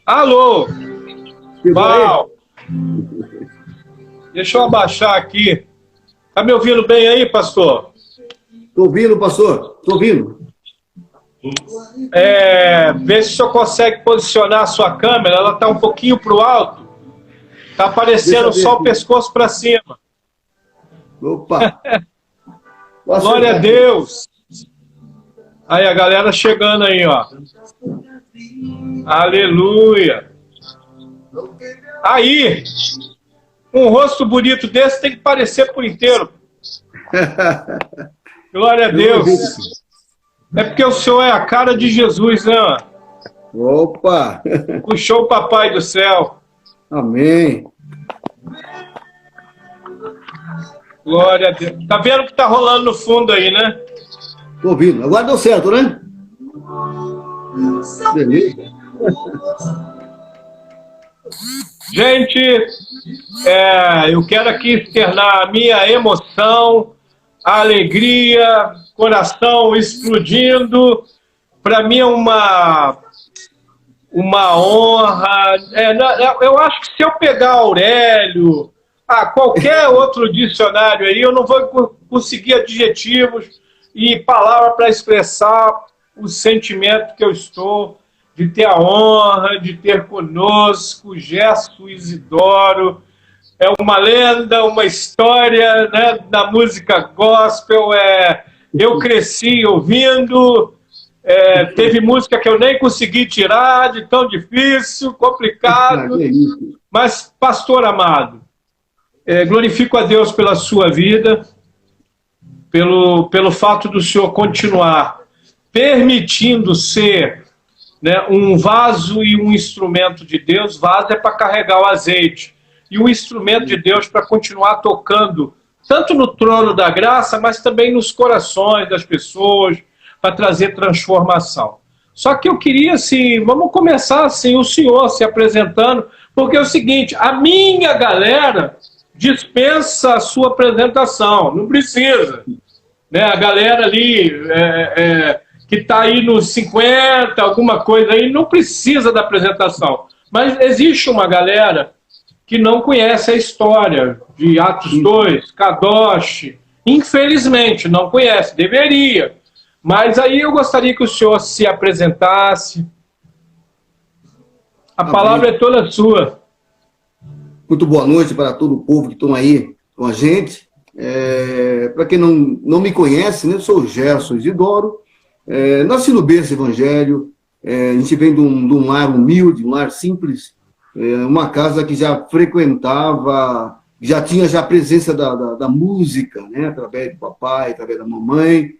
Alô, Val, deixa eu abaixar aqui. Tá me ouvindo bem aí, pastor? Tô ouvindo, pastor, tô ouvindo. Vê se o senhor consegue posicionar a sua câmera, ela tá um pouquinho pro alto. Tá aparecendo só o pescoço para cima. Opa! Glória a Deus! Aí a galera chegando aí, ó. Aleluia! Aí, um rosto bonito desse tem que parecer por inteiro. Glória a Deus! É porque o senhor é a cara de Jesus, né? Opa! Puxou o papai do céu. Amém. Glória a Deus. Tá vendo o que tá rolando no fundo aí, né? Tô ouvindo. Agora deu certo, né? Beleza. Gente, eu quero aqui externar a minha emoção, a alegria, coração explodindo. Para mim é uma honra. Eu acho que se eu pegar Aurélio, qualquer outro dicionário aí, eu não vou conseguir adjetivos e palavras para expressar o sentimento que eu estou de ter a honra de ter conosco Gerson Isidoro. É uma lenda, uma história, né, da música gospel. Eu cresci ouvindo, teve música que eu nem consegui tirar, de tão difícil, complicado. Mas, pastor amado, glorifico a Deus pela sua vida, pelo fato do senhor continuar permitindo ser, né, um vaso e um instrumento de Deus. Vaso é para carregar o azeite, e um instrumento de Deus para continuar tocando, tanto no trono da graça, mas também nos corações das pessoas, para trazer transformação. Só que eu queria, assim, vamos começar assim, o senhor se apresentando, porque é o seguinte, a minha galera dispensa a sua apresentação, não precisa. Né? A galera ali que está aí nos 50, alguma coisa aí, não precisa da apresentação. Mas existe uma galera que não conhece a história de Atos 2, Kadosh, infelizmente, não conhece, deveria. Mas aí eu gostaria que o senhor se apresentasse. A palavra é toda sua. Muito boa noite para todo o povo que estão aí com a gente. Para quem não me conhece, né, eu sou o Gerson Isidoro, nasci no berço evangélico, a gente vem de um lar humilde, um lar simples, uma casa que já frequentava, já tinha já a presença da música, né, através do papai, através da mamãe,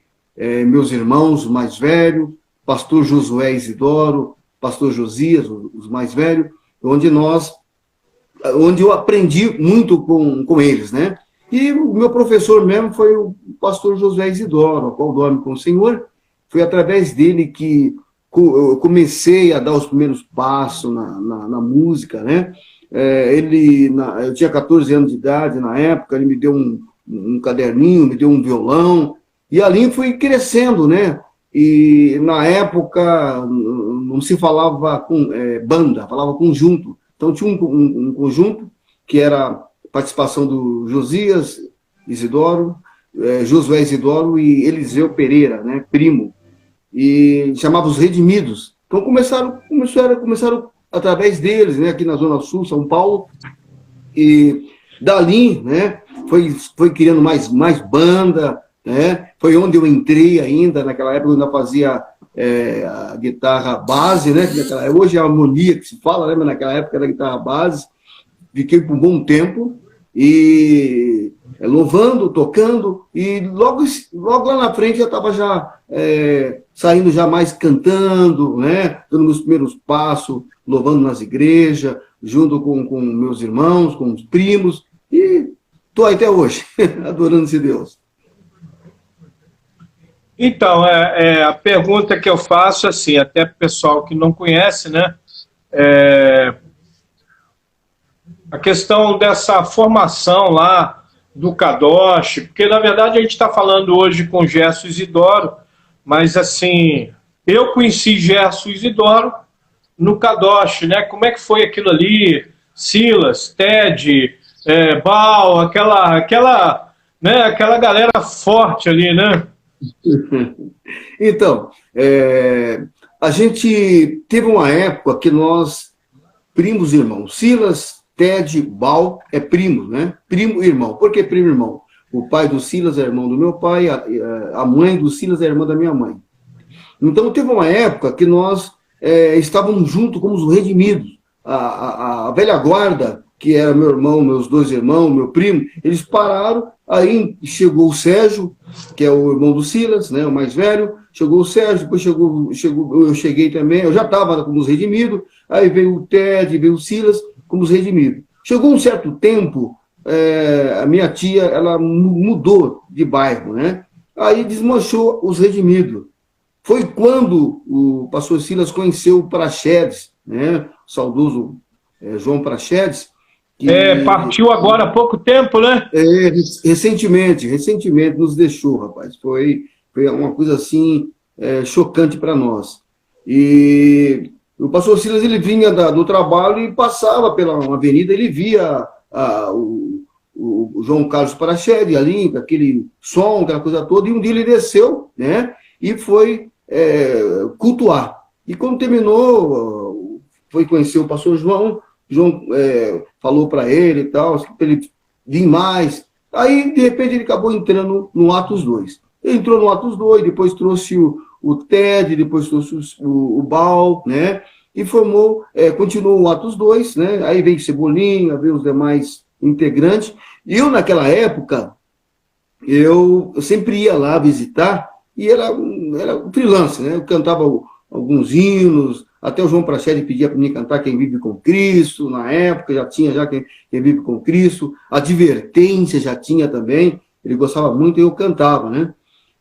meus irmãos mais velhos, pastor Josué Isidoro, pastor Josias, os mais velhos, onde eu aprendi muito com eles, né? E o meu professor mesmo foi o pastor Josué Isidoro, ao qual dorme com o Senhor. Foi através dele que eu comecei a dar os primeiros passos na música, né? Eu tinha 14 anos de idade na época, ele me deu um caderninho, me deu um violão, e ali fui crescendo, né? E na época não se falava com banda, falava conjunto. Então tinha um conjunto que era participação do Josias Isidoro, Josué Isidoro e Eliseu Pereira, né, primo, e chamava os Redimidos. Então começaram através deles, né, aqui na Zona Sul, São Paulo, e dali, né, foi criando mais banda, né, foi onde eu entrei ainda, naquela época eu ainda fazia a guitarra base, né, hoje é a harmonia que se fala, né, mas naquela época era a guitarra base. Fiquei por um bom tempo, e louvando, tocando, e logo lá na frente já estava saindo já mais cantando, né, dando meus primeiros passos, louvando nas igrejas, junto com meus irmãos, com os primos, e estou aí até hoje, adorando esse Deus. Então, a pergunta que eu faço, assim, até para o pessoal que não conhece, né, a questão dessa formação lá do Kadosh, porque na verdade a gente está falando hoje com Gerson Isidoro, mas assim, eu conheci Gerson Isidoro no Kadosh, né? Como é que foi aquilo ali? Silas, Ted, Bal, aquela galera forte ali, né? Então, a gente teve uma época que nós, primos e irmãos, Silas, Ted, Bal, é primo, né? Primo e irmão. Por que primo e irmão? O pai do Silas é irmão do meu pai, a mãe do Silas é irmã da minha mãe. Então, teve uma época que nós estávamos juntos como os redimidos. A velha guarda, que era meu irmão, meus dois irmãos, meu primo, eles pararam, aí chegou o Sérgio, que é o irmão do Silas, né, o mais velho, chegou o Sérgio, depois eu cheguei também, eu já estava como os redimidos, aí veio o Ted, veio o Silas, como os redimidos. Chegou um certo tempo, a minha tia, ela mudou de bairro, né, aí desmanchou os redimidos. Foi quando o pastor Silas conheceu o Praxedes, né, o saudoso João Praxedes, que partiu agora há pouco tempo, né? Recentemente nos deixou, rapaz. Foi uma coisa assim chocante para nós. E o pastor Silas, ele vinha do trabalho e passava pela uma avenida, ele via o João Carlos Praxedes ali, com aquele som, aquela coisa toda, e um dia ele desceu, né, e foi cultuar. E quando terminou, foi conhecer o pastor João falou para ele e tal, para ele vir mais. Aí, de repente, ele acabou entrando no Atos 2. Ele entrou no Atos 2, depois trouxe o Ted, depois trouxe o Bal, né? E continuou o Atos 2, né? Aí veio Cebolinha, veio os demais integrantes. E eu, naquela época, eu sempre ia lá visitar, e era um freelance, né? Eu cantava alguns hinos, até o João Praxedes pedia para mim cantar Quem Vive com Cristo, na época já tinha Quem Vive com Cristo, Advertência já tinha também, ele gostava muito e eu cantava, né?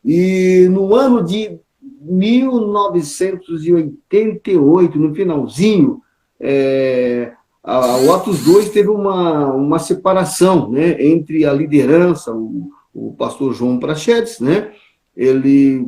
E no ano de 1988, no finalzinho, o Atos 2 teve uma separação, né, entre a liderança, o pastor João Praxedes, né? Ele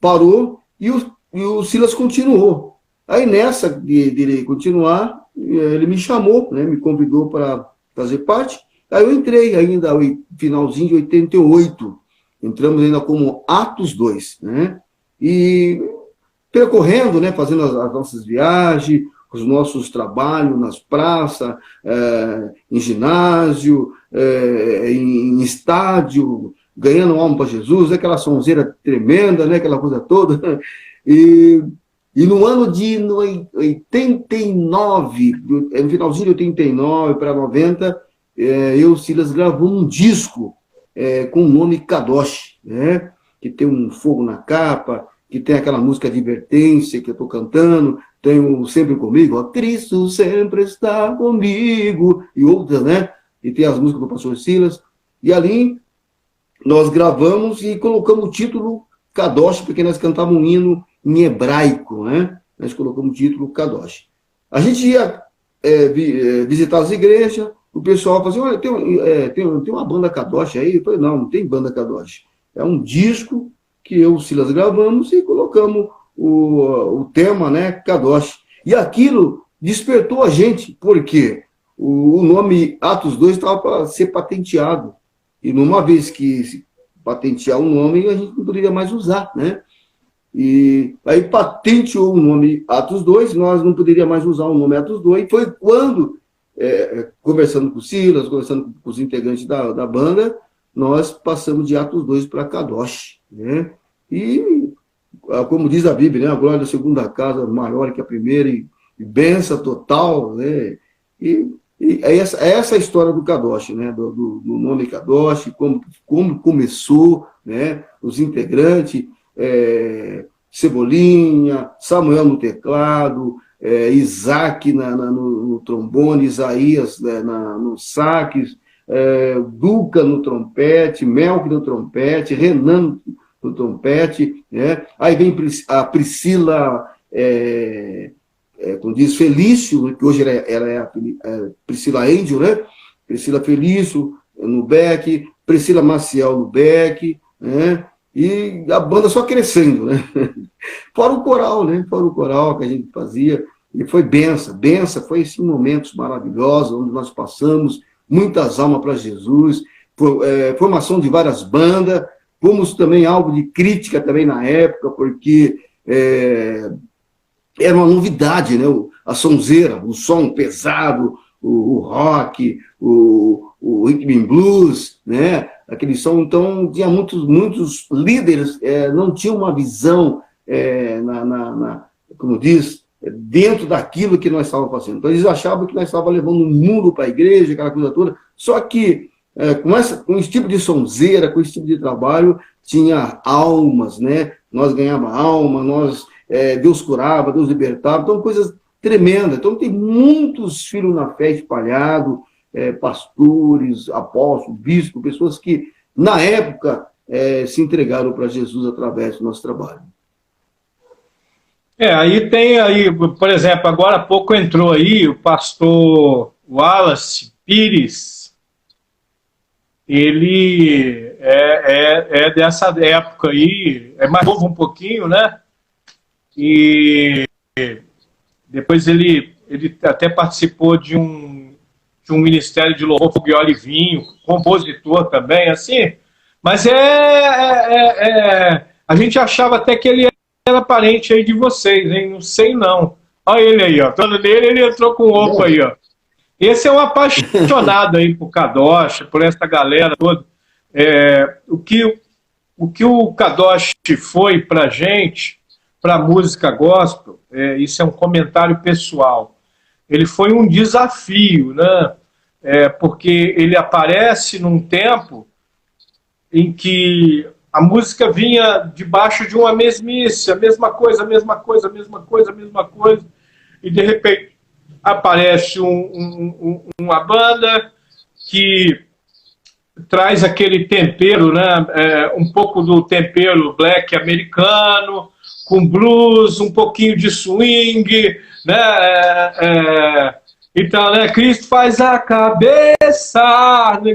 parou e o Silas continuou. Aí nessa de ele continuar, ele me chamou, né, me convidou para fazer parte. Aí eu entrei ainda no finalzinho de 88. Entramos ainda como Atos 2, né? E percorrendo, né, fazendo as nossas viagens, os nossos trabalhos nas praças, em ginásio, em estádio, ganhando alma para Jesus, aquela sonzeira tremenda, né, aquela coisa toda. E no ano de 89, no finalzinho de 89 para 90, eu e o Silas gravamos um disco com o nome Kadosh, né? Que tem um fogo na capa, que tem aquela música Advertência que eu estou cantando, tem o Sempre Comigo, ó, Cristo sempre está comigo, e outras, né? E tem as músicas do pastor Silas. E ali nós gravamos e colocamos o título Kadosh, porque nós cantávamos um hino em hebraico, né? Nós colocamos o título Kadosh. A gente ia visitar as igrejas, o pessoal falava assim, olha, tem uma banda Kadosh aí? Eu falei, não tem banda Kadosh. É um disco que eu e o Silas gravamos e colocamos o tema, né, Kadosh. E aquilo despertou a gente, porque o nome Atos 2 estava para ser patenteado. E numa vez que se patentear o nome, a gente não poderia mais usar, né? E aí patenteou o nome Atos 2, nós não poderíamos mais usar o nome Atos 2, e foi quando, conversando com o Silas, conversando com os integrantes da banda, nós passamos de Atos 2 para Kadosh, né? E, como diz a Bíblia, né, a glória da segunda casa maior que a primeira, e benção total, né? E essa história do Kadosh, né? Do nome Kadosh, como começou, né? Os integrantes, Cebolinha, Samuel no teclado, Isaac no trombone, Isaías no sax, Duca no trompete, Melk no trompete, Renan no trompete, né? Aí vem a Priscila como diz, Felício, que hoje ela é a Priscila Angel, né? Priscila Felício no back, Priscila Maciel no back, né? E a banda só crescendo, né? Fora o coral, né? Fora o coral que a gente fazia. E foi benção, foi assim, momentos maravilhosos, onde nós passamos muitas almas para Jesus, formação de várias bandas, fomos também alvo de crítica também na época, porque era uma novidade, né? A sonzeira, o som pesado, o rock, o rhythm and blues, né? Aquele som, então tinha muitos líderes, não tinham uma visão, como diz, dentro daquilo que nós estávamos fazendo. Então eles achavam que nós estávamos levando o mundo para a igreja, aquela coisa toda, só que com esse tipo de sonzeira, com esse tipo de trabalho, tinha almas, né? Nós ganhávamos alma, Deus curava, Deus libertava, então coisas tremendas. Então tem muitos filhos na fé espalhados, pastores, apóstolos, bispos, pessoas que na época se entregaram para Jesus através do nosso trabalho. Aí tem aí, por exemplo, agora há pouco entrou aí o pastor Wallace Pires. Ele é dessa época aí, é mais novo um pouquinho, né? E depois ele até participou de um ministério de louvor, fogo e óleo e vinho, compositor também, assim. Mas a gente achava até que ele era parente aí de vocês, hein? Não sei não. Olha ele aí, ó. Todo dele ele entrou com o oco aí, ó. Esse é um apaixonado aí por Kadosh, por essa galera toda. O que o Kadosh foi pra gente, pra música gospel, isso é um comentário pessoal. Ele foi um desafio, né? Porque ele aparece num tempo em que a música vinha debaixo de uma mesmice, a mesma coisa, e de repente aparece uma banda que traz aquele tempero, né? Um pouco do tempero black americano, com blues, um pouquinho de swing, né? Então, né? Cristo faz a cabeça,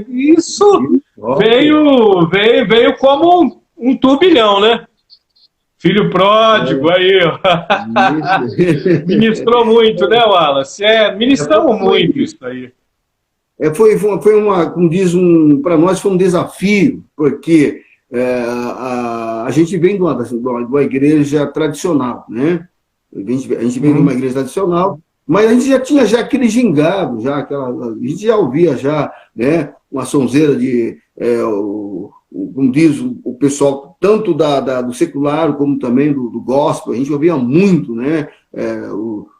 isso veio como um turbilhão, né? Filho pródigo, aí, ó. Ministrou muito, né, Wallace? Ministramos muito isso aí. Foi como diz, para nós foi um desafio, porque a gente vem de uma igreja tradicional, né? A gente vem de uma igreja tradicional, mas a gente já tinha aquele gingado, a gente já ouvia né, uma sonzeira de, como diz o pessoal, tanto do secular como também do gospel, a gente ouvia muito, né,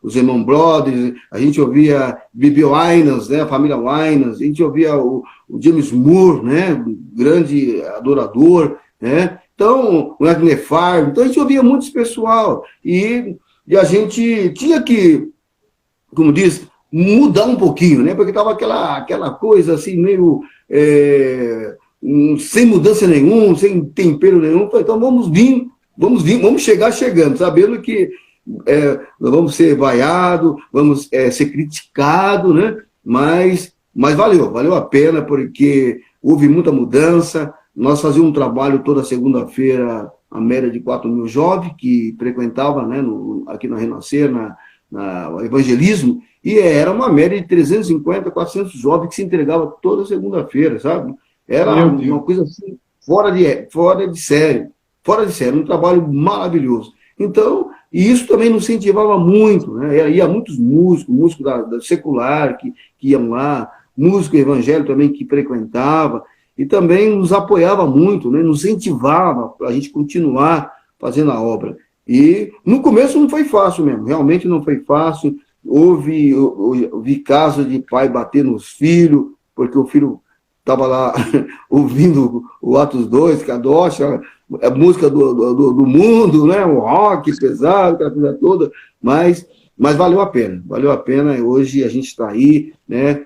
os irmãos Brothers, a gente ouvia Bibi Winans, né, a família Winans, a gente ouvia o James Moore, né, grande adorador, né, então o Agnes Farm, então a gente ouvia muito esse pessoal, e a gente tinha que, como diz, mudar um pouquinho, né? Porque estava aquela coisa assim, meio sem mudança nenhuma, sem tempero nenhum. Então vamos chegar chegando, sabendo que nós vamos ser vaiados, vamos ser criticados, né? Mas valeu a pena, porque houve muita mudança. Nós fazíamos um trabalho toda segunda-feira, a média de 4.000 jovens que frequentavam, né, aqui na Renascer, no evangelismo, e era uma média de 350, 400 jovens que se entregavam toda segunda-feira, sabe? Era uma coisa assim, fora de série, um trabalho maravilhoso. Então, e isso também nos incentivava muito, né? Ia muitos músicos da secular que iam lá, músico evangélico também que frequentava, e também nos apoiava muito, né? Nos incentivava para a gente continuar fazendo a obra. E no começo não foi fácil mesmo, realmente não foi fácil. Houve casos de pai bater nos filhos, porque o filho estava lá ouvindo o Atos 2, Kadosh, a música do mundo, né? O rock pesado, aquela coisa toda, mas valeu a pena, hoje a gente está aí, né?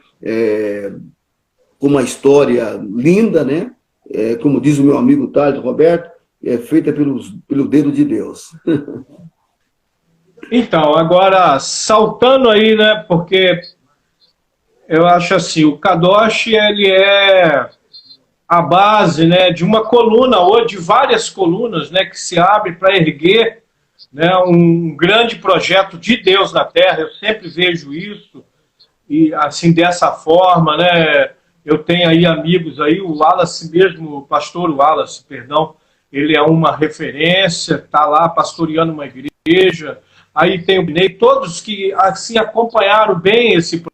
Com uma história linda, né? Como diz o meu amigo Thales Roberto, feita pelo dedo de Deus. Então, agora, saltando aí, né, porque eu acho assim, o Kadosh, ele é a base, né, de uma coluna, ou de várias colunas, né, que se abre para erguer, né, um grande projeto de Deus na Terra. Eu sempre vejo isso, e assim, dessa forma, né, eu tenho aí amigos aí, o Wallace mesmo, o pastor Wallace, perdão, ele é uma referência, está lá pastoreando uma igreja. Aí tem o Binei, todos que assim acompanharam bem esse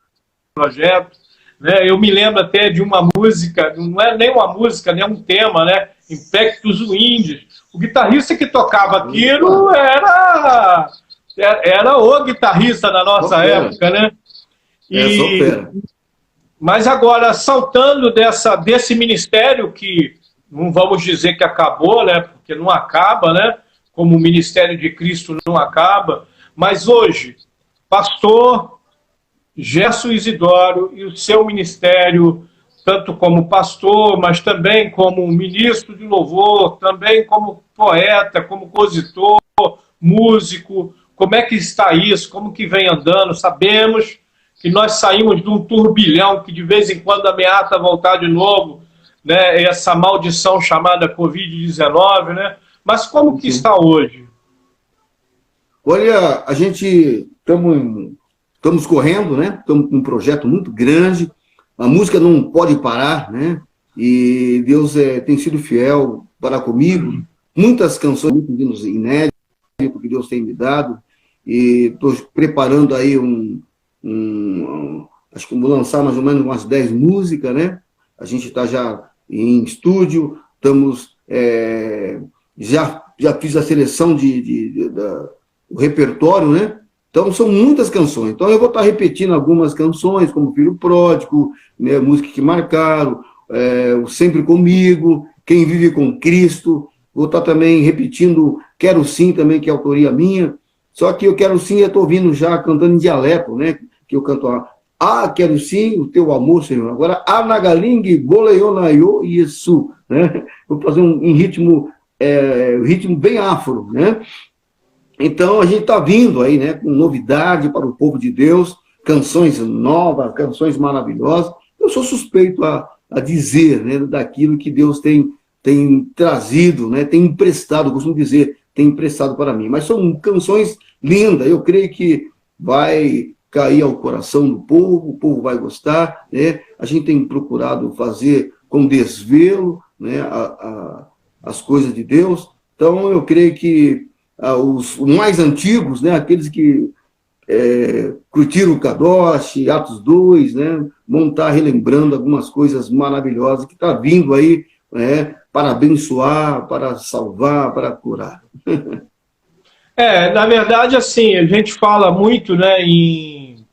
projeto, né? Eu me lembro até de uma música, não é nem uma música, nem um tema, né? Impactus Wind. O guitarrista que tocava aquilo era o guitarrista na nossa época, né? Mas agora, saltando desse ministério que não vamos dizer que acabou, né? Porque não acaba, né? Como o ministério de Cristo não acaba, mas hoje, pastor Gerson Isidoro e o seu ministério, tanto como pastor, mas também como ministro de louvor, também como poeta, como compositor, músico, como é que está isso, como que vem andando? Sabemos que nós saímos de um turbilhão que de vez em quando ameaça voltar de novo, né? Essa maldição chamada Covid-19, né? Mas como que está hoje? Olha, a gente estamos correndo, né? Estamos com um projeto muito grande. A música não pode parar, né? E Deus tem sido fiel para comigo. Muitas canções, muitos inéditos que Deus tem me dado. E estou preparando aí acho que vou lançar mais ou menos umas 10 músicas, né? A gente está já em estúdio, estamos... Já fiz a seleção do repertório, né? Então, são muitas canções. Então, eu vou estar repetindo algumas canções, como Filho Pródigo, né, músicas que marcaram, o Sempre Comigo, Quem Vive com Cristo. Vou estar também repetindo Quero Sim, também, que é autoria minha. Só que eu Quero Sim, eu estou ouvindo já cantando em dialeto, né? Que eu canto Quero Sim, o Teu Amor, Senhor. Agora, Nagaling, Boleionayo e Yesu, né? Vou fazer um ritmo bem afro, né? Então, a gente está vindo aí, né, com novidade para o povo de Deus, canções novas, canções maravilhosas. Eu sou suspeito a dizer, né, daquilo que Deus tem trazido, né, tem emprestado, costumo dizer, tem emprestado para mim. Mas são canções lindas, eu creio que vai cair ao coração do povo, o povo vai gostar, né? A gente tem procurado fazer com desvelo, né, as coisas de Deus. Então, eu creio que os mais antigos, né, aqueles que curtiram o Kadosh, Atos 2, né, vão estar relembrando algumas coisas maravilhosas que está vindo aí, né, para abençoar, para salvar, para curar. Na verdade, assim, a gente fala muito, né, em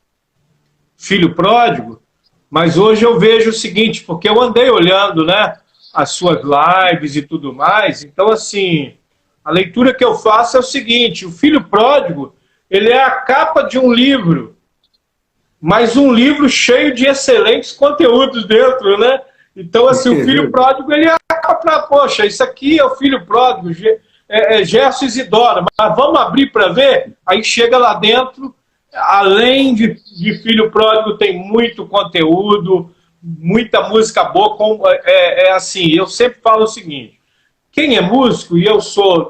filho pródigo, mas hoje eu vejo o seguinte, porque eu andei olhando, né, as suas lives e tudo mais, então, assim, a leitura que eu faço é o seguinte: o filho pródigo, ele é a capa de um livro, mas um livro cheio de excelentes conteúdos dentro, né? Então, assim, o filho pródigo, ele é a capa, poxa, isso aqui é o filho pródigo, Gerson Isidoro, mas vamos abrir para ver? Aí chega lá dentro, além de filho pródigo, tem muito conteúdo, muita música boa, assim, eu sempre falo o seguinte: quem é músico, e eu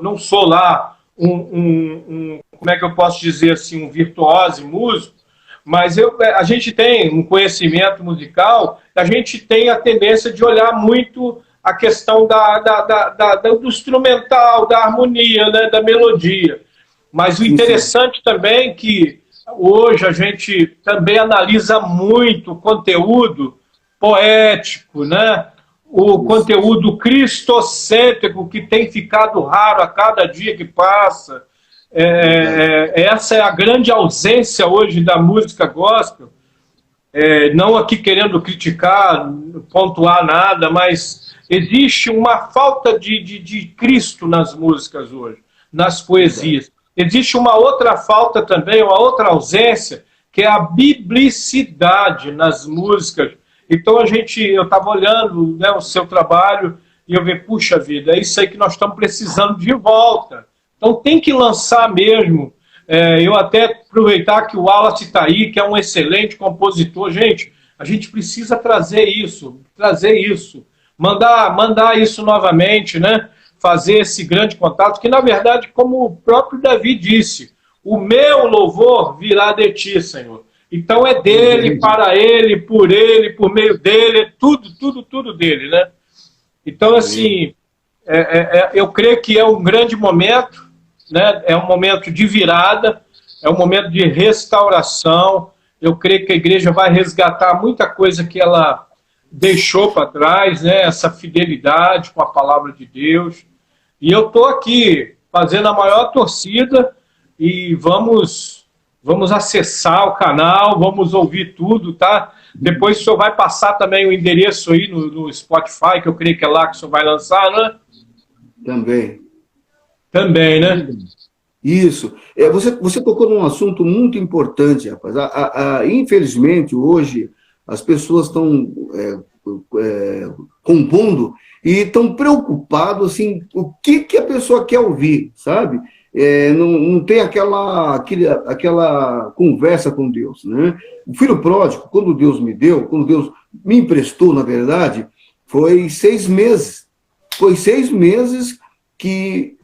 não sou lá como é que eu posso dizer assim, um virtuoso músico, mas a gente tem um conhecimento musical, a gente tem a tendência de olhar muito a questão do instrumental, da harmonia, né, da melodia. Mas o interessante também é que hoje a gente também analisa muito o conteúdo poético, né? O conteúdo cristocêntrico, que tem ficado raro a cada dia que passa. Essa é a grande ausência hoje da música gospel. Não aqui querendo criticar, pontuar nada, mas existe uma falta de Cristo nas músicas hoje, nas poesias. Existe uma outra falta também, uma outra ausência, que é a biblicidade nas músicas. Então, eu estava olhando, né, o seu trabalho e eu vi, puxa vida, é isso aí que nós estamos precisando de volta. Então, tem que lançar mesmo Eu até aproveitar que o Wallace está aí, que é um excelente compositor. Gente, a gente precisa trazer isso, mandar isso novamente, né? Fazer esse grande contato, que na verdade, como o próprio Davi disse, o meu louvor virá de ti, Senhor. Então é dele, para ele, por meio dele, é tudo dele, né? Então, assim, eu creio que é um grande momento, né? É um momento de virada, é um momento de restauração. Eu creio que a igreja vai resgatar muita coisa que ela deixou para trás, né? Essa fidelidade com a palavra de Deus. E eu estou aqui fazendo a maior torcida e vamos acessar o canal, vamos ouvir tudo, tá? Depois o senhor vai passar também o endereço aí no Spotify, que eu creio que é lá que o senhor vai lançar, né? Também, né? Isso. Você tocou num assunto muito importante, rapaz. Infelizmente, hoje, as pessoas estão compondo e estão preocupados, assim, o que a pessoa quer ouvir, sabe? Não tem aquela conversa com Deus, né? O filho pródigo, quando Deus me deu, quando Deus me emprestou, na verdade, foi 6 meses. Foi 6 meses que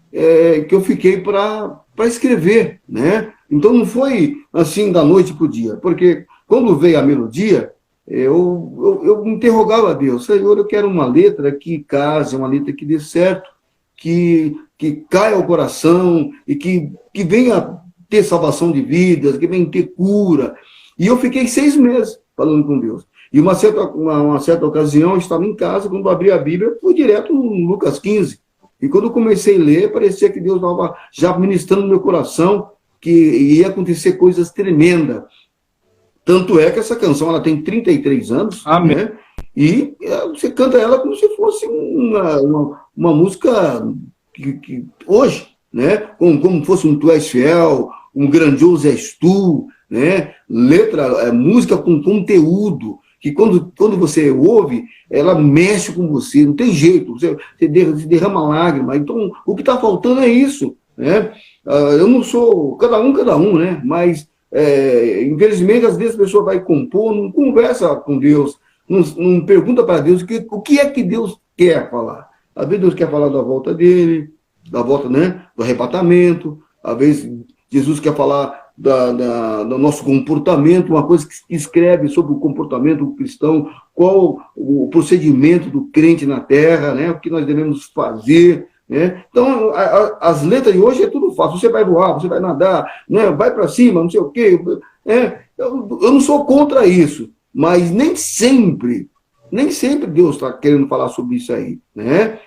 eu fiquei para escrever, né? Então não foi assim da noite para o dia, porque quando veio a melodia, eu interrogava a Deus: Senhor, eu quero uma letra que case, uma letra que dê certo, que caia ao coração e que venha ter salvação de vidas, que venha ter cura. E eu fiquei 6 meses falando com Deus. E uma certa ocasião, eu estava em casa, quando abri a Bíblia, fui direto no Lucas 15. E quando eu comecei a ler, parecia que Deus estava já ministrando no meu coração que ia acontecer coisas tremendas. Tanto é que essa canção ela tem 33 anos, Amém. Né? E você canta ela como se fosse uma música que hoje, né? Como fosse um Tu És Fiel, um Grandioso És Tu, né? Letra, música com conteúdo, que quando você ouve, ela mexe com você, não tem jeito, você derrama lágrima. Então, o que está faltando é isso, né? Eu não sou cada um, né? Mas, infelizmente, às vezes a pessoa vai compor, não conversa com Deus, não pergunta para Deus o que é que Deus quer falar. Às vezes Deus quer falar da volta dele, da volta, né? Do arrebatamento, às vezes Jesus quer falar do nosso comportamento, uma coisa que escreve sobre o comportamento do cristão, qual o procedimento do crente na terra, né? O que nós devemos fazer, né? Então, as letras de hoje é tudo fácil. Você vai voar, você vai nadar, né? Vai para cima, não sei o quê. Eu não sou contra isso, mas nem sempre Deus está querendo falar sobre isso aí, né?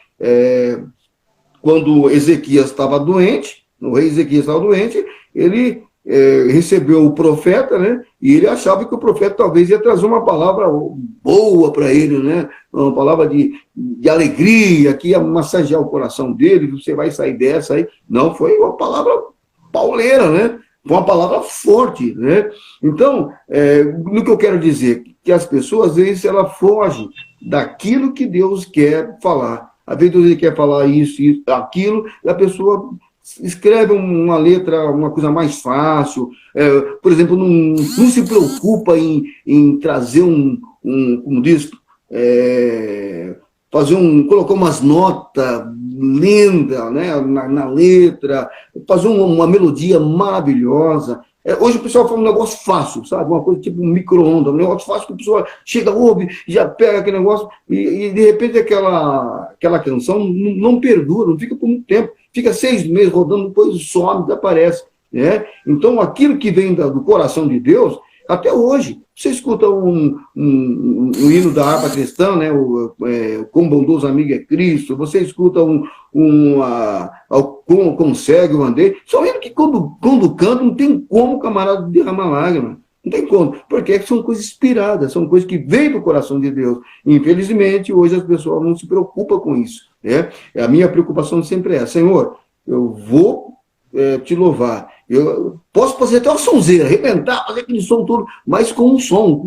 Quando Ezequias estava doente, o rei Ezequias estava doente, ele recebeu o profeta, né? E ele achava que o profeta talvez ia trazer uma palavra boa para ele, né? Uma palavra de alegria, que ia massagear o coração dele, você vai sair dessa aí. Não, foi uma palavra pauleira, né? Foi uma palavra forte, né? Então, no que eu quero dizer, que as pessoas, às vezes, elas fogem daquilo que Deus quer falar. Às vezes Deus quer falar isso, aquilo, e a pessoa escreve uma letra, uma coisa mais fácil, por exemplo, não se preocupa em trazer como diz, colocar umas notas lindas, né, na letra, fazer uma melodia maravilhosa. Hoje o pessoal fala um negócio fácil, sabe? Uma coisa tipo um micro-ondas, um negócio fácil que o pessoal chega, ouve, já pega aquele negócio, e de repente aquela canção não perdura, não fica por muito tempo, fica 6 meses rodando, depois some, desaparece, né? Então aquilo que vem do coração de Deus, até hoje, você escuta um hino da harpa cristã, né? Quão bondoso amigo é Cristo, você escuta como segue o andei, só hino que quando canta não tem como o camarada derramar lágrima, não tem como, porque são coisas inspiradas, são coisas que vêm do coração de Deus. Infelizmente, hoje as pessoas não se preocupam com isso, né? A minha preocupação sempre é: Senhor, eu vou te louvar, eu posso fazer até uma sonzeira, arrebentar, fazer aquele som todo, mas com um som,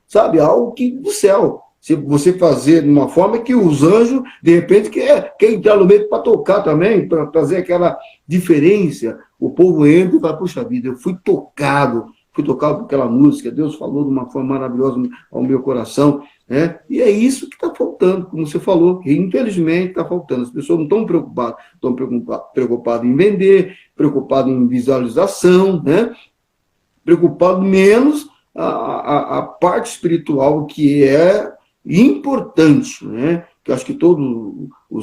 sabe, algo que do céu, Se você fazer de uma forma que os anjos, de repente, quer entrar no meio para tocar também, para trazer aquela diferença. O povo entra e fala, puxa vida, eu fui tocado por aquela música, Deus falou de uma forma maravilhosa ao meu coração, né? E é isso que está faltando, como você falou, que infelizmente está faltando. As pessoas não estão preocupadas, estão preocupadas em vender, preocupadas em visualização, né? Preocupado menos a parte espiritual, que é importante, né? Que eu acho que todo o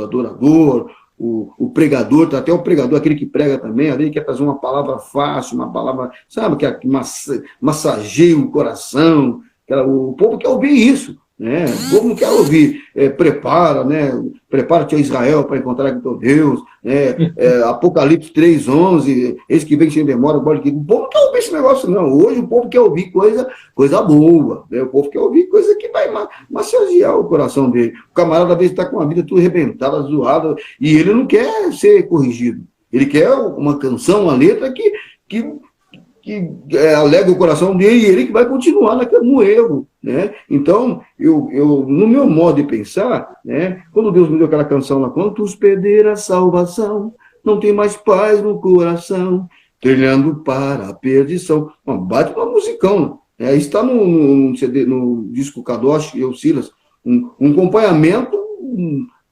adorador, o pregador, até o pregador, aquele que prega também, ali quer trazer uma palavra fácil, uma palavra, sabe, que massageia o coração. O povo quer ouvir isso, né? O povo não quer ouvir, prepara, né? Prepara-te, ó Israel, para encontrar com teu Deus, né? Apocalipse 3:11, eis que vem sem demora, o povo não quer ouvir esse negócio, não. Hoje o povo quer ouvir coisa boa, né? O povo quer ouvir coisa que vai massagear o coração dele. O camarada, às vezes, está com a vida tudo arrebentada, zoada, e ele não quer ser corrigido. Ele quer uma canção, uma letra que alega o coração dele, e ele que vai continuar no erro, né? Então, eu, no meu modo de pensar, né, quando Deus me deu aquela canção lá, quantos perderam a salvação, não tem mais paz no coração, trilhando para a perdição. Bate uma musicão, né? Está no CD, no disco Kadosh e Silas, um acompanhamento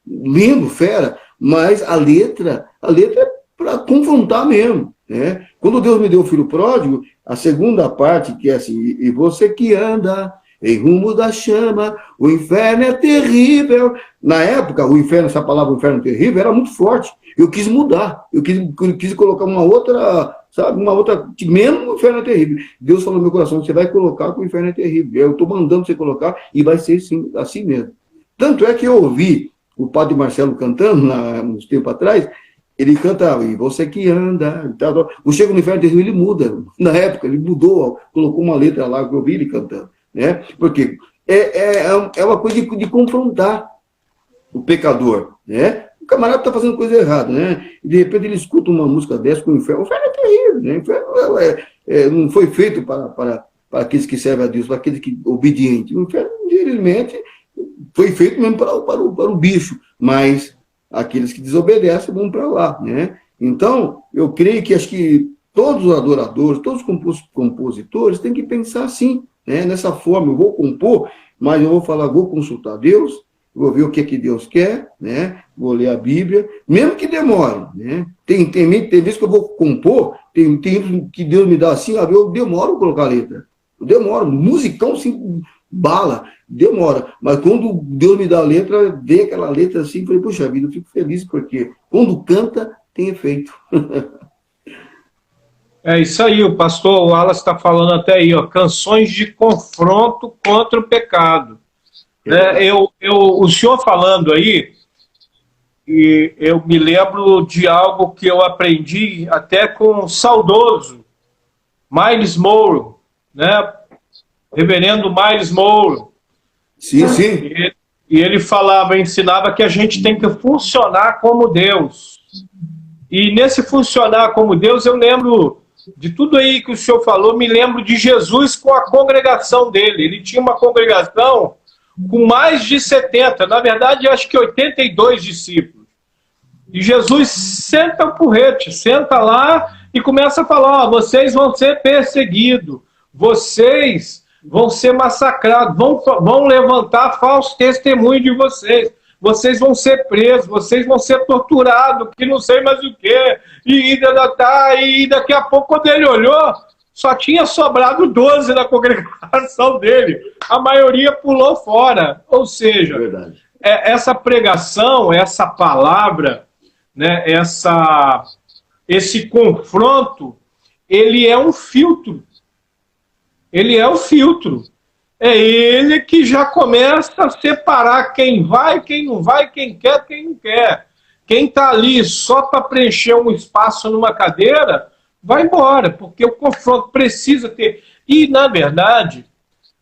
lindo, fera, mas a letra é para confrontar mesmo, né? Quando Deus me deu o filho pródigo, a segunda parte, que é assim, e você que anda em rumo da chama, o inferno é terrível. Na época, o inferno, essa palavra inferno terrível, era muito forte. Eu quis mudar, eu quis colocar uma outra, sabe, que menos o inferno é terrível. Deus falou no meu coração, você vai colocar que o inferno é terrível. Eu estou mandando você colocar, e vai ser assim mesmo. Tanto é que eu ouvi o padre Marcelo cantando, uns tempos atrás, ele canta, e você que anda, o Chego no Inferno Terrível, ele muda. Na época, ele mudou, colocou uma letra lá, que eu ouvi ele cantando, né? Porque é uma coisa de confrontar o pecador, né? O camarada está fazendo coisa errada, né? E de repente ele escuta uma música dessa com o inferno. O inferno é terrível, né? O inferno não foi feito para aqueles que servem a Deus, para aqueles que obedientes. O inferno, infelizmente, foi feito mesmo para o bicho, mas aqueles que desobedecem vão para lá, né? Então, eu creio que acho que todos os adoradores, todos os compositores têm que pensar assim, né? Nessa forma, eu vou compor, mas eu vou falar, vou consultar Deus, vou ver o que Deus quer, né? Vou ler a Bíblia, mesmo que demore, né? Tem vezes que eu vou compor, tem que Deus me dá assim, eu demoro a colocar a letra, eu demoro, musicão assim, bala, demora, mas quando Deus me dá a letra, vem aquela letra assim, falei, puxa vida, eu fico feliz, porque quando canta, tem efeito. É isso aí, o pastor Wallace está falando até aí, ó, canções de confronto contra o pecado. O senhor falando aí, e eu me lembro de algo que eu aprendi até com o saudoso Miles Monroe, né? Reverendo Miles Monroe. Sim, sim. E ele ensinava que a gente tem que funcionar como Deus. E nesse funcionar como Deus, eu lembro de tudo aí que o senhor falou, me lembro de Jesus com a congregação dele. Ele tinha uma congregação com mais de 70, na verdade, acho que 82 discípulos. E Jesus senta o porrete, senta lá e começa a falar, vocês vão ser perseguidos, vocês vão ser massacrados, vão levantar falso testemunho de vocês, vocês vão ser presos, vocês vão ser torturados, que não sei mais o quê, e daqui a pouco, quando ele olhou, só tinha sobrado 12 na congregação dele, a maioria pulou fora, ou seja, essa pregação, essa palavra, né, esse confronto, ele é um filtro. Ele é o filtro. É ele que já começa a separar quem vai, quem não vai, quem quer, quem não quer. Quem está ali só para preencher um espaço numa cadeira, vai embora, porque o confronto precisa ter. E, na verdade,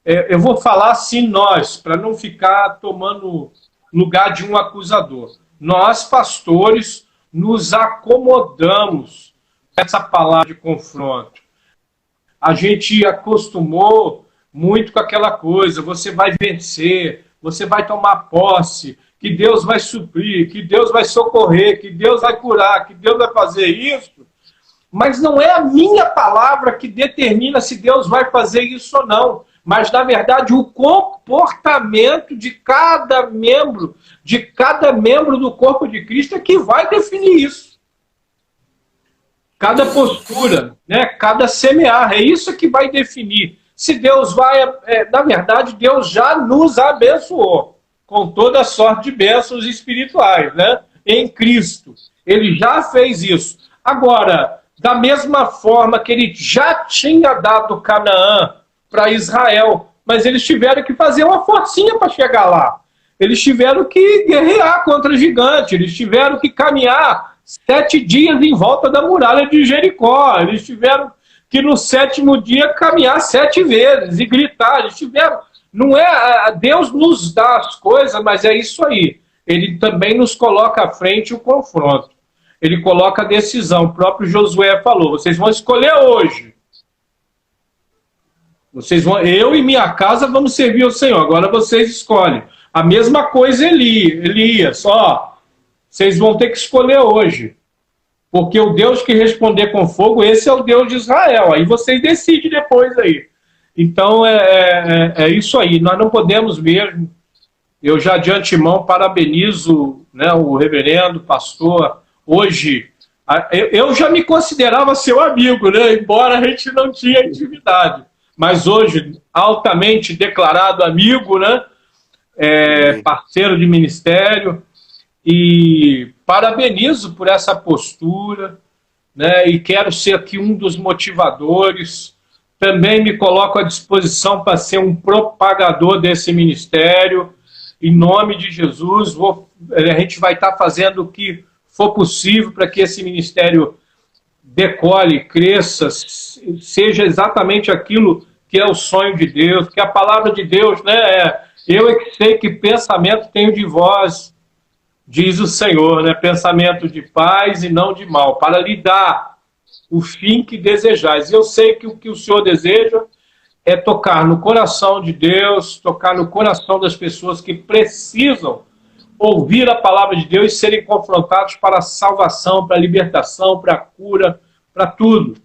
eu vou falar assim nós, para não ficar tomando lugar de um acusador. Nós, pastores, nos acomodamos com essa palavra de confronto. A gente acostumou muito com aquela coisa, você vai vencer, você vai tomar posse, que Deus vai suprir, que Deus vai socorrer, que Deus vai curar, que Deus vai fazer isso, mas não é a minha palavra que determina se Deus vai fazer isso ou não, mas, na verdade, o comportamento de cada membro do corpo de Cristo é que vai definir isso. Cada postura, né? Cada semear, é isso que vai definir. Se Deus vai... na verdade, Deus já nos abençoou com toda sorte de bênçãos espirituais, né? Em Cristo. Ele já fez isso. Agora, da mesma forma que ele já tinha dado Canaã para Israel, mas eles tiveram que fazer uma forcinha para chegar lá. Eles tiveram que guerrear contra o gigante, eles tiveram que caminhar 7 dias em volta da muralha de Jericó, eles tiveram que no 7º dia caminhar 7 vezes e gritar, eles tiveram... Não é... Deus nos dá as coisas, mas é isso aí. Ele também nos coloca à frente o confronto. Ele coloca a decisão. O próprio Josué falou, vocês vão escolher hoje. Eu e minha casa vamos servir ao Senhor. Agora vocês escolhem. A mesma coisa Elias. Vocês vão ter que escolher hoje. Porque o Deus que responder com fogo, esse é o Deus de Israel. Aí vocês decidem depois aí. Então é isso aí. Nós não podemos mesmo. Eu já de antemão parabenizo, né, o reverendo, pastor. Hoje, eu já me considerava seu amigo, né, embora a gente não tinha intimidade. Mas hoje, altamente declarado amigo, né? Parceiro de ministério, e parabenizo por essa postura, né? E quero ser aqui um dos motivadores. Também me coloco à disposição para ser um propagador desse ministério. Em nome de Jesus, a gente vai estar fazendo o que for possível para que esse ministério decole, cresça, seja exatamente aquilo que é o sonho de Deus, que a palavra de Deus, né, eu é que sei que pensamento tenho de vós, diz o Senhor, né, pensamento de paz e não de mal, para lhe dar o fim que desejais. E eu sei que o que o Senhor deseja é tocar no coração de Deus, tocar no coração das pessoas que precisam ouvir a palavra de Deus e serem confrontados para a salvação, para a libertação, para a cura, para tudo.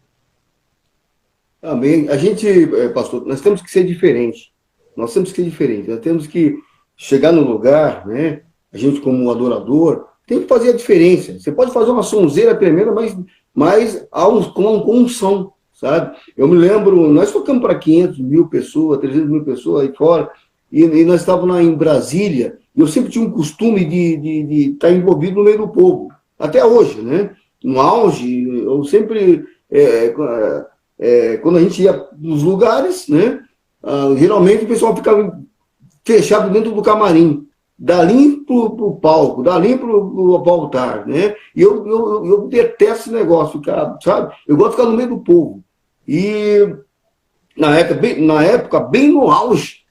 Amém. A gente, pastor, nós temos que ser diferente. Nós temos que ser diferente. Nós temos que chegar no lugar, né? A gente, como adorador, tem que fazer a diferença. Você pode fazer uma sonzeira primeiro, mas com unção, sabe? Eu me lembro, nós tocamos para 500 mil pessoas, 300 mil pessoas aí fora, e nós estávamos lá em Brasília, e eu sempre tinha um costume de estar envolvido no meio do povo. Até hoje, né? No auge, eu sempre... quando a gente ia nos lugares, né, geralmente o pessoal ficava fechado dentro do camarim, dali para o palco, dali para o altar, né? E eu detesto esse negócio, ficar, sabe? Eu gosto de ficar no meio do povo. E na época bem no auge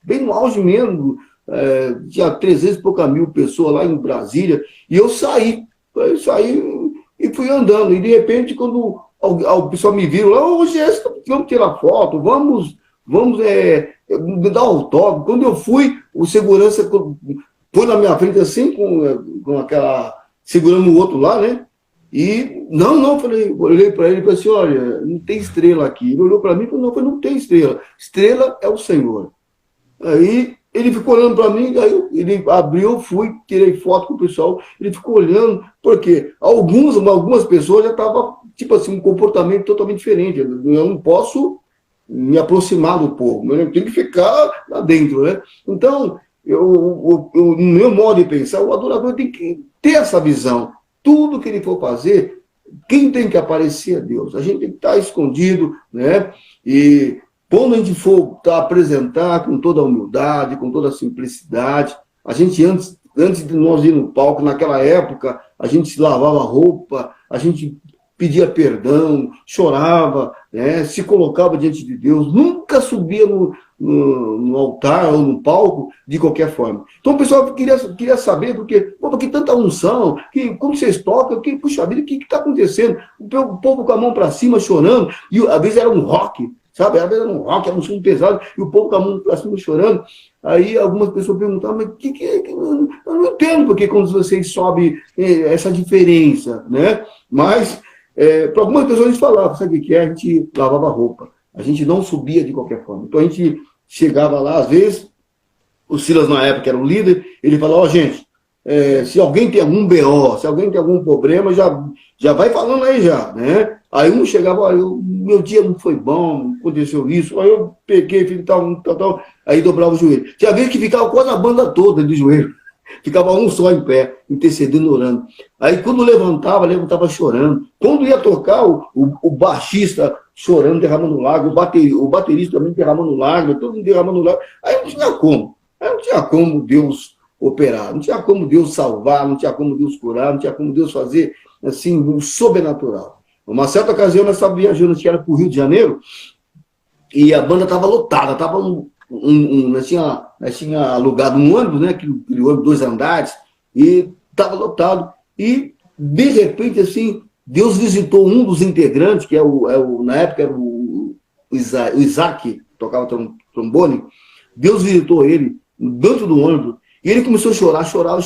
mesmo, tinha 300 e pouca mil pessoas lá em Brasília, e eu saí e fui andando, e de repente quando o pessoal me viram lá, ô Jéssica, vamos tirar foto, vamos dar autógrafo. Quando eu fui, o segurança foi na minha frente assim, com aquela, segurando o outro lá, né? E, olhei para ele e falei assim, olha, não tem estrela aqui. Ele olhou para mim e falou, não tem estrela. Estrela é o Senhor. Aí ele ficou olhando para mim, aí ele abriu, fui, tirei foto com o pessoal, ele ficou olhando, porque algumas pessoas já estavam, tipo assim, um comportamento totalmente diferente. Eu não posso me aproximar do povo, eu tenho que ficar lá dentro, né? Então, no meu modo de pensar, o adorador tem que ter essa visão. Tudo que ele for fazer, quem tem que aparecer é Deus. A gente tem que estar escondido, né? E quando a gente for apresentar com toda a humildade, com toda a simplicidade, a gente, antes de nós ir no palco, naquela época, a gente se lavava a roupa, a gente pedia perdão, chorava, né? Se colocava diante de Deus, nunca subia no altar ou no palco de qualquer forma. Então o pessoal queria saber, porque tanta unção, como vocês tocam, puxa vida, o que está acontecendo? O povo com a mão para cima chorando, e às vezes era um rock, sabe? Era um rock, era um som pesado, e o povo com a mão pra cima chorando. Aí algumas pessoas perguntavam, mas o que é? Eu não entendo porque quando vocês sobem essa diferença, né? Mas, para algumas pessoas a gente falava, sabe o que é? A gente lavava roupa. A gente não subia de qualquer forma. Então a gente chegava lá, às vezes, o Silas na época era o líder, ele falava, gente, se alguém tem algum BO, se alguém tem algum problema, já vai falando aí já, né? Aí um chegava, olha, meu dia não foi bom, aconteceu isso, aí eu peguei, fiz tal, aí dobrava o joelho. Tinha vez que ficava quase a banda toda de joelho, ficava um só em pé, intercedendo, orando. Aí quando levantava chorando. Quando ia tocar, o baixista chorando, derramando lágrimas, o baterista também derramando lágrimas, todo mundo derramando lágrimas. Aí não tinha como. Aí não tinha como Deus operar, não tinha como Deus salvar, não tinha como Deus curar, não tinha como Deus fazer, assim, o sobrenatural. Uma certa ocasião, nós estávamos viajando, que era para o Rio de Janeiro, e a banda estava lotada, nós tinha alugado um ônibus, né, aquele ônibus 2 andares, e estava lotado. E, de repente, assim, Deus visitou um dos integrantes, que na época era o Isaac, que tocava trombone. Deus visitou ele dentro do ônibus, e ele começou a chorava,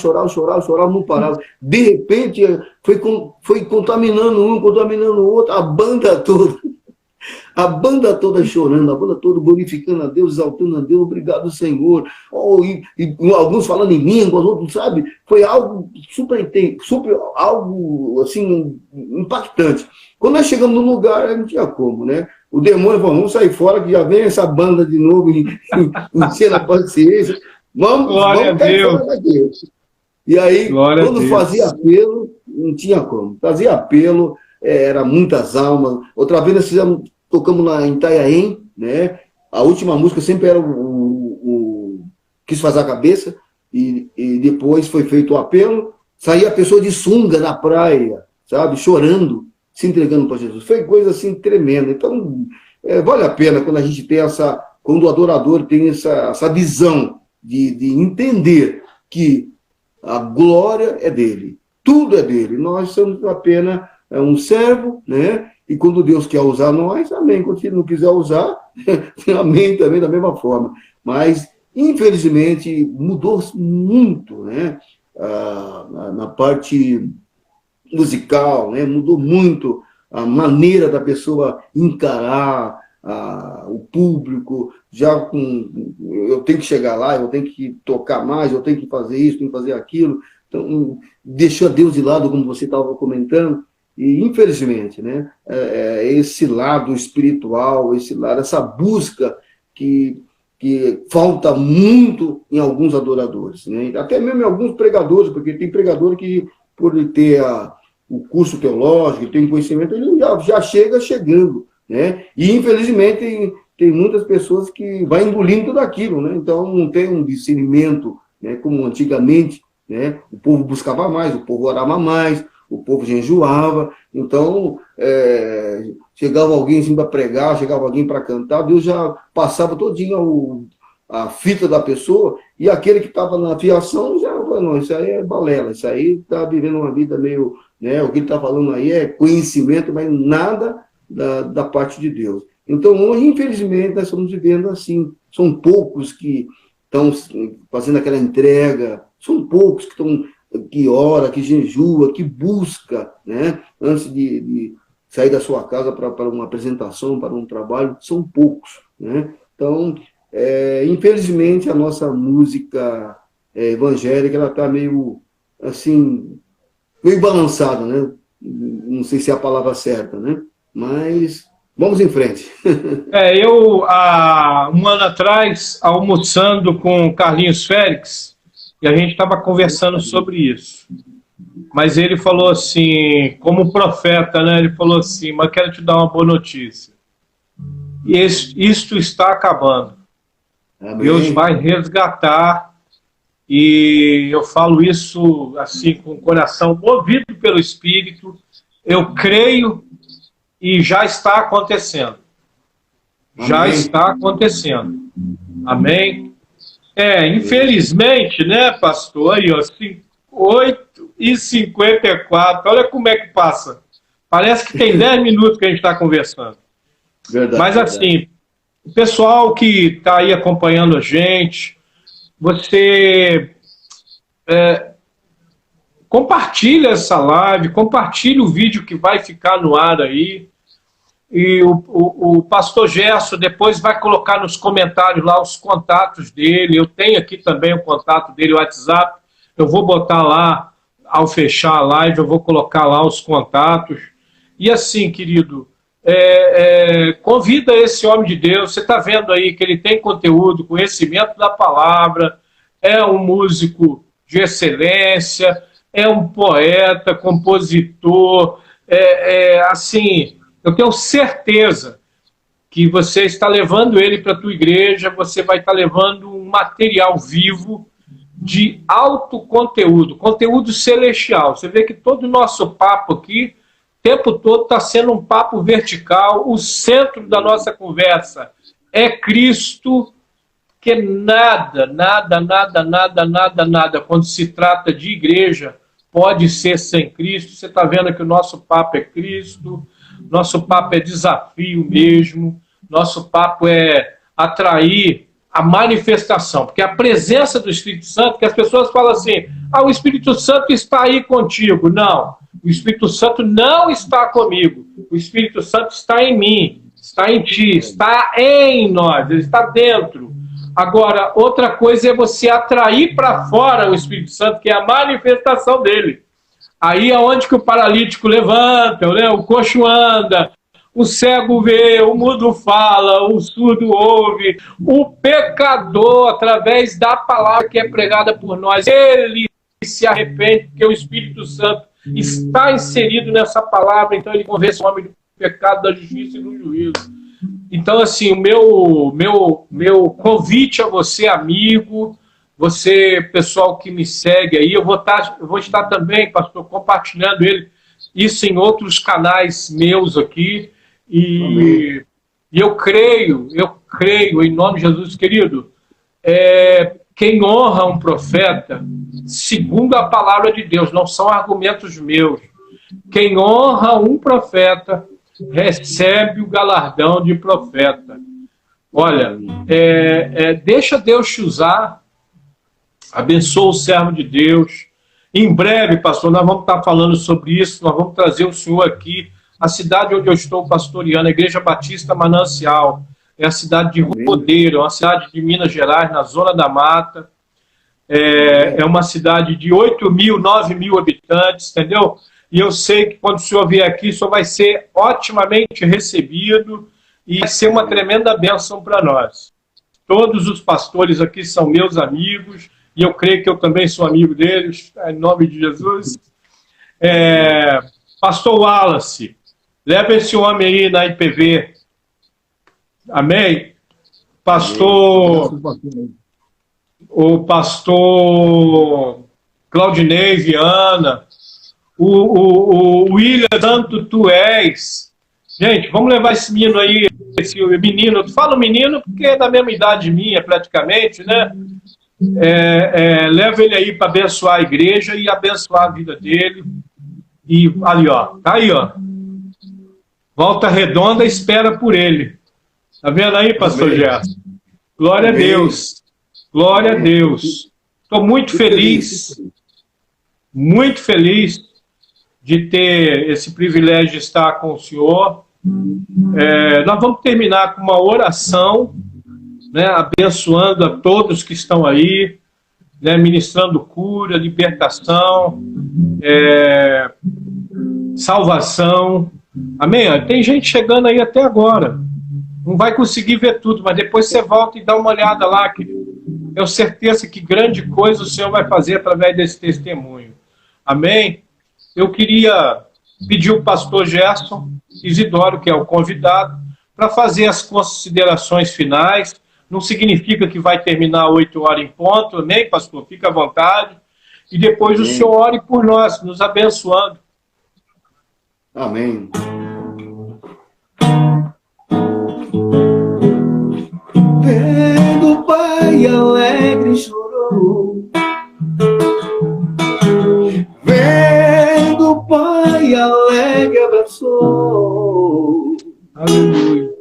não parava. De repente, foi contaminando um, contaminando o outro, a banda toda chorando, a banda toda glorificando a Deus, exaltando a Deus, obrigado, Senhor. E alguns falando em línguas, outros, sabe? Foi algo super, algo assim, impactante. Quando nós chegamos no lugar, não tinha como, né? O demônio falou, vamos sair fora, que já vem essa banda de novo enchendo a paciência. Vamos cair fora daqui. E aí, quando fazia apelo, não tinha como. Fazia apelo, era muitas almas. Outra vez nós tocamos lá em Itanhaém, né? A última música sempre era o Quis Fazer a Cabeça, e depois foi feito o apelo, saía a pessoa de sunga na praia, sabe? Chorando, se entregando para Jesus. Foi coisa assim tremenda. Então, vale a pena quando a gente tem quando o adorador tem essa visão de entender que a glória é dele, tudo é dele, nós somos apenas um servo, né? E quando Deus quer usar nós, amém. Quando ele não quiser usar, amém também, da mesma forma. Mas, infelizmente, mudou muito, né? Na parte musical, né? Mudou muito a maneira da pessoa encarar o público, eu tenho que chegar lá, eu tenho que tocar mais, eu tenho que fazer isso, tenho que fazer aquilo. Então, deixou Deus de lado, como você estava comentando, e infelizmente, né, esse lado espiritual, essa busca que falta muito em alguns adoradores, né? Até mesmo em alguns pregadores, porque tem pregador que, por ele ter o curso teológico, tem conhecimento, ele já chega chegando, né? E infelizmente tem muitas pessoas que vai engolindo tudo aquilo, né? Então não tem um discernimento, né, como antigamente, né? O povo buscava mais, o povo orava mais, o povo jejuava. Então chegava alguém assim para pregar, chegava alguém para cantar, Deus já passava todinho a fita da pessoa, e aquele que estava na fiação já falou, não, isso aí é balela, isso aí está vivendo uma vida meio, né? O que ele está falando aí é conhecimento, mas nada da parte de Deus. Então, hoje, infelizmente, nós estamos vivendo assim. São poucos que estão fazendo aquela entrega, são poucos que ora, que jejua, que busca, né? Antes de sair da sua casa para uma apresentação, para um trabalho, são poucos, né? Então, infelizmente, a nossa música evangélica, ela está meio, assim, meio balançada, né? Não sei se é a palavra certa, né? Mas vamos em frente. Eu, há um ano atrás, almoçando com o Carlinhos Félix, e a gente estava conversando sobre isso. Mas ele falou assim, como profeta, né? Ele falou assim, mas quero te dar uma boa notícia. Isto está acabando. Amém. Deus vai resgatar, e eu falo isso assim com o coração movido pelo Espírito. Eu creio e já está acontecendo. Amém. Já está acontecendo. Amém? Infelizmente, né, pastor? Aí, ó, 8h54, olha como é que passa. Parece que tem 10 minutos que a gente está conversando. Verdade, mas assim, O pessoal que está aí acompanhando a gente, você compartilha essa live, compartilha o vídeo que vai ficar no ar aí. E o pastor Gerson depois vai colocar nos comentários lá os contatos dele. Eu tenho aqui também o contato dele, o WhatsApp. Eu vou botar lá, ao fechar a live, eu vou colocar lá os contatos. E assim, querido, convida esse homem de Deus. Você está vendo aí que ele tem conteúdo, conhecimento da palavra, é um músico de excelência, é um poeta, compositor, assim, eu tenho certeza que você está levando ele para a tua igreja, você vai estar levando um material vivo de alto conteúdo, conteúdo celestial. Você vê que todo o nosso papo aqui, o tempo todo, está sendo um papo vertical. O centro da nossa conversa é Cristo, que nada, quando se trata de igreja, pode ser sem Cristo. Você está vendo que o nosso papo é Cristo, nosso papo é desafio mesmo, nosso papo é atrair a manifestação, porque a presença do Espírito Santo, que as pessoas falam assim, o Espírito Santo está aí contigo. Não, o Espírito Santo não está comigo, o Espírito Santo está em mim, está em ti, está em nós, ele está dentro. Agora, outra coisa é você atrair para fora o Espírito Santo, que é a manifestação dele. Aí é onde que o paralítico levanta, né? O coxo anda, o cego vê, o mudo fala, o surdo ouve, o pecador, através da palavra que é pregada por nós, ele se arrepende, porque o Espírito Santo está inserido nessa palavra, então ele convence o homem do pecado, da justiça e do juízo. Então, assim, o meu convite a você, amigo, você, pessoal que me segue aí, eu vou estar também, pastor, compartilhando isso em outros canais meus aqui. E eu creio, em nome de Jesus, querido, quem honra um profeta, segundo a palavra de Deus, não são argumentos meus, quem honra um profeta recebe o galardão de profeta. Olha, deixa Deus te usar, abençoa o servo de Deus. Em breve, pastor, nós vamos estar falando sobre isso, nós vamos trazer o senhor aqui, a cidade onde eu estou pastoreando, a Igreja Batista Manancial, é a cidade de Rodeiro, é uma cidade de Minas Gerais, na Zona da Mata, é uma cidade de 8 mil, 9 mil habitantes, entendeu? E eu sei que quando o senhor vier aqui, o senhor vai ser otimamente recebido e vai ser uma tremenda bênção para nós. Todos os pastores aqui são meus amigos, e eu creio que eu também sou amigo deles, em nome de Jesus. Pastor Wallace, leva esse homem aí na IPV. Amém? Pastor... O pastor Claudinei Viana, o William Santo Tu És. Gente, vamos levar esse menino aí, esse menino, eu falo menino porque é da mesma idade minha, praticamente, né? Leva ele aí para abençoar a igreja e abençoar a vida dele. E ali, ó, tá aí, ó. Volta Redonda espera por ele. Tá vendo aí, pastor Gerson? Glória a Deus. Glória a Deus. Estou muito feliz de ter esse privilégio de estar com o senhor. Nós vamos terminar com uma oração, né, abençoando a todos que estão aí, né, ministrando cura, libertação, salvação. Amém? Tem gente chegando aí até agora. Não vai conseguir ver tudo, mas depois você volta e dá uma olhada lá, querido. Tenho certeza que grande coisa o Senhor vai fazer através desse testemunho. Amém? Eu queria pedir o pastor Gerson Isidoro, que é o convidado, para fazer as considerações finais. Não significa que vai terminar 8 horas em ponto, amém, pastor? Fica à vontade. E depois o Senhor ore por nós, nos abençoando. Amém. Vendo o pai alegre chorou, vendo o pai alegre abraçou. Aleluia.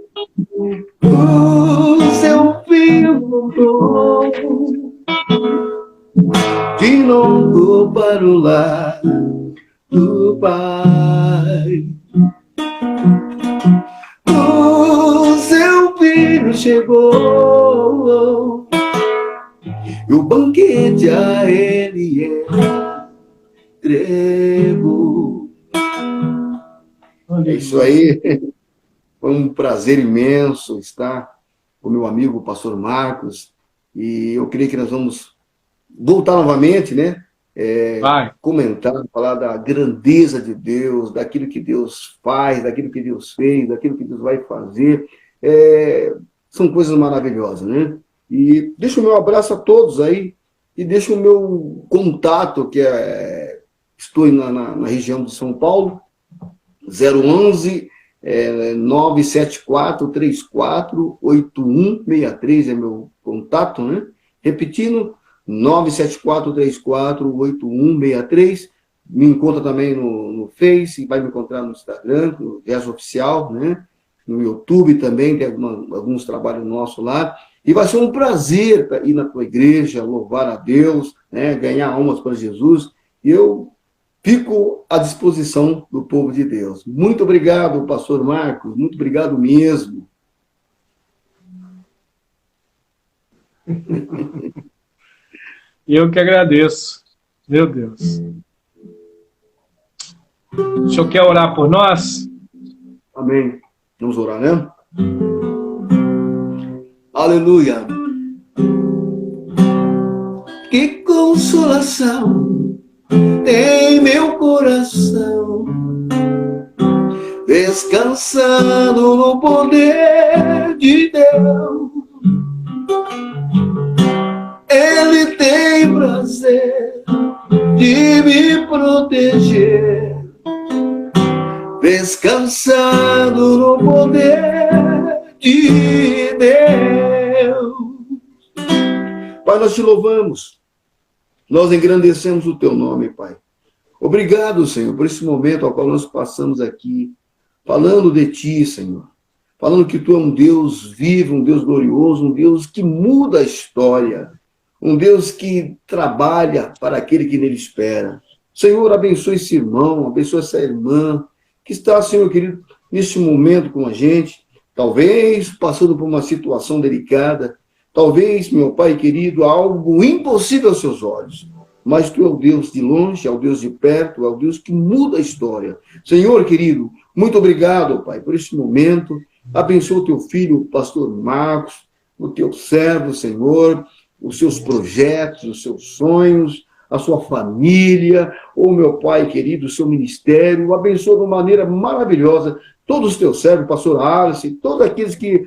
de novo para o lar do Pai. O seu filho chegou e o banquete a ele entregou. É isso aí. Foi um prazer imenso estar com o meu amigo, o pastor Marcos, e eu creio que nós vamos voltar novamente, né? Comentar, falar da grandeza de Deus, daquilo que Deus faz, daquilo que Deus fez, daquilo que Deus vai fazer. São coisas maravilhosas, né? E deixo o meu abraço a todos aí, e deixo o meu contato, que estou na região de São Paulo, 011 974-348163 é meu contato, né? Repetindo, 974-348163. Me encontra também no Face, vai me encontrar no Instagram, no Verso Oficial, né? No YouTube também, tem alguns trabalhos nossos lá. E vai ser um prazer ir na tua igreja, louvar a Deus, né? Ganhar almas para Jesus. E eu fico à disposição do povo de Deus. Muito obrigado, pastor Marcos, muito obrigado mesmo. Eu que agradeço. Meu Deus. O senhor quer orar por nós? Amém. Vamos orar, né? Aleluia. Que consolação em meu coração, descansando no poder de Deus. Ele tem prazer de me proteger, descansando no poder de Deus. Pai, nós te louvamos, nós engrandecemos o teu nome, Pai. Obrigado, Senhor, por esse momento ao qual nós passamos aqui, falando de ti, Senhor. Falando que tu é um Deus vivo, um Deus glorioso, um Deus que muda a história. Um Deus que trabalha para aquele que nele espera. Senhor, abençoe esse irmão, abençoe essa irmã, que está, Senhor querido, neste momento com a gente, talvez passando por uma situação delicada, talvez, meu Pai querido, algo impossível aos seus olhos. Mas tu é o Deus de longe, é o Deus de perto, é o Deus que muda a história. Senhor querido, muito obrigado, Pai, por este momento. Abençoa o teu filho, o pastor Marcos, o teu servo, Senhor, os seus projetos, os seus sonhos, a sua família, meu Pai querido, o seu ministério. Abençoa de uma maneira maravilhosa todos os teus servos, pastor Alice, todos aqueles que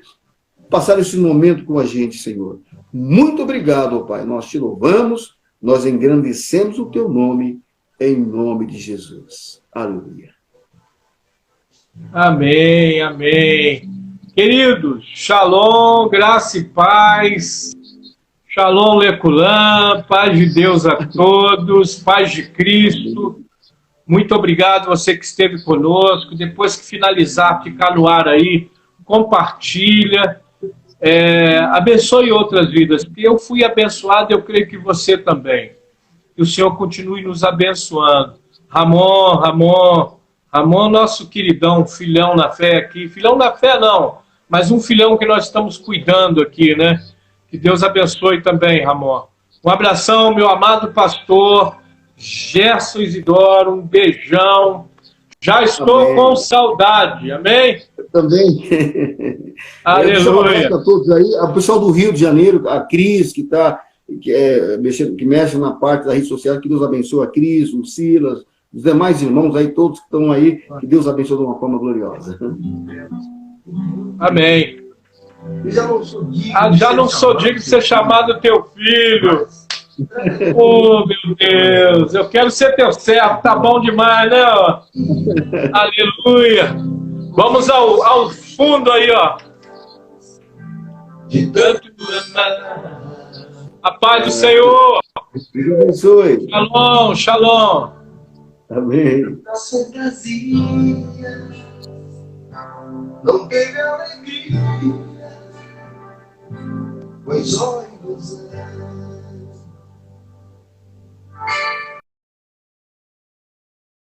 passaram esse momento com a gente, Senhor. Muito obrigado, Pai. Nós te louvamos, nós engrandecemos o teu nome, em nome de Jesus. Aleluia. Amém, amém. Queridos, shalom, graça e paz. Shalom, Leculam, paz de Deus a todos, paz de Cristo. Muito obrigado você que esteve conosco. Depois que finalizar, ficar no ar aí, compartilha, abençoe outras vidas. Porque eu fui abençoado, eu creio que você também. Que o Senhor continue nos abençoando. Ramon, nosso queridão, filhão na fé aqui. Filhão na fé não, mas um filhão que nós estamos cuidando aqui, né? Que Deus abençoe também, Ramon. Um abração, meu amado pastor Gerson Isidoro, um beijão. Já estou Amém. com saudade, amém? Eu também. Aleluia. A todos aí, o pessoal do Rio de Janeiro, a Cris, que mexe na parte da rede social, que Deus abençoe a Cris, o Silas, os demais irmãos aí, todos que estão aí, que Deus abençoe de uma forma gloriosa. Amém. Já não sou digno de ser chamado teu filho. Oh, meu Deus, eu quero ser teu servo, tá bom demais, né? Ó? Aleluia. Vamos ao fundo aí, ó. De tanto a paz do Senhor. Deus abençoe. Shalom, shalom. Amém. Não teve alegria pois só ilusão.